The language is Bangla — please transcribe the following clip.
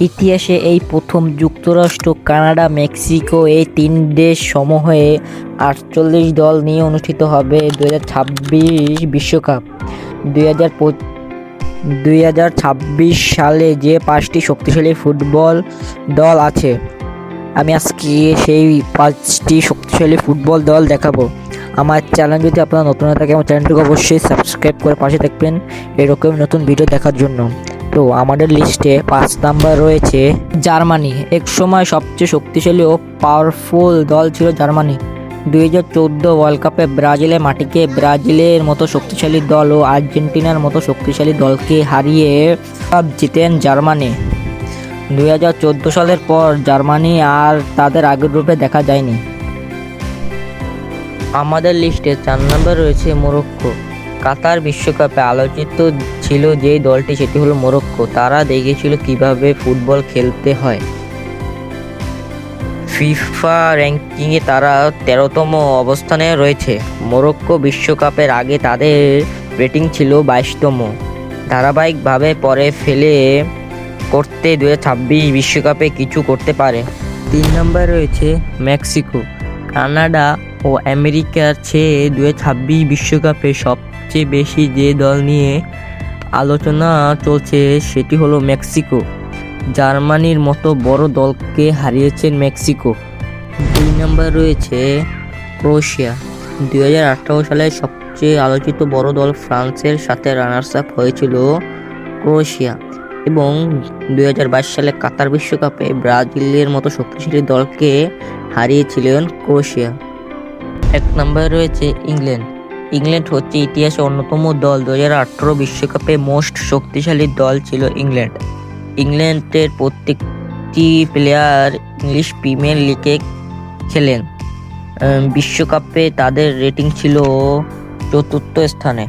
ইতিহাসে এই প্রথম যুক্তরাষ্ট্র, কানাডা, মেক্সিকো এই তিন দেশ সমূহে 48 দল নিয়ে অনুষ্ঠিত হবে 2026 বিশ্বকাপ। 2026 সালে যে 5টি শক্তিশালী ফুটবল দল আছে, আমি আজকে সেই 5টি শক্তিশালী ফুটবল দল দেখাবো। আমার চ্যানেল যদি আপনারা নতুন হয়ে থাকে, আমার চ্যানেলটিকে অবশ্যই সাবস্ক্রাইব করে পাশে থাকবেন এরকম নতুন ভিডিও দেখার জন্য। তো আমাদের লিস্টে 5 নাম্বার রয়েছে জার্মানি। এক সময় সবচেয়ে শক্তিশালী ও পাওয়ারফুল দল ছিল জার্মানি। 2014 ওয়ার্ল্ড কাপে ব্রাজিলের মাটিকে ব্রাজিলের মতো শক্তিশালী দল ও আর্জেন্টিনার মতো শক্তিশালী দলকে হারিয়ে কাপ জিতেন জার্মানি। 2014 সালের পর জার্মানি আর তাদের আগের রূপে দেখা যায়নি। আমাদের লিস্টে 4 নম্বর রয়েছে মরক্কো। কাতার বিশ্বকাপে আলোচিত ছিল যে দলটি, সেটি হলো মরক্কো। তারা দেখিয়েছিল কিভাবে ফুটবল খেলতে হয়। ফিফা র্যাঙ্কিংয়ে তারা 13তম অবস্থানে রয়েছে। মরক্কো বিশ্বকাপের আগে তাদের রেটিং ছিল 22তম। ধারাবাহিকভাবে পরে ফেলে করতে 2026 বিশ্বকাপে কিছু করতে পারে। 3 নম্বর রয়েছে মেক্সিকো। কানাডা ও আমেরিকার চেয়ে 2026 বিশ্বকাপে সবচেয়ে বেশি যে দল নিয়ে আলোচনা চলছে সেটি হলো মেক্সিকো। জার্মানির মতো বড় দলকে হারিয়েছেন মেক্সিকো। 2 নম্বর রয়েছে ক্রোয়েশিয়া। 2018 সালে সবচেয়ে আলোচিত বড় দল ফ্রান্সের সাথে রানার্স আপ হয়েছিল ক্রোয়েশিয়া, এবং 2022 সালে কাতার বিশ্বকাপে ব্রাজিলের মতো শক্তিশালী দলকে হারিয়েছিলেন ক্রোয়েশিয়া। 1 নম্বরে রয়েছে ইংল্যান্ড। ইংল্যান্ড হচ্ছে ইতিহাসে অন্যতম দল। 2018 বিশ্বকাপে মোস্ট শক্তিশালী দল ছিল ইংল্যান্ড। ইংল্যান্ডের প্রত্যেকটি প্লেয়ার ইংলিশ প্রিমিয়ার লিগে খেলেন। বিশ্বকাপে তাদের রেটিং ছিল 4র্থ স্থানে।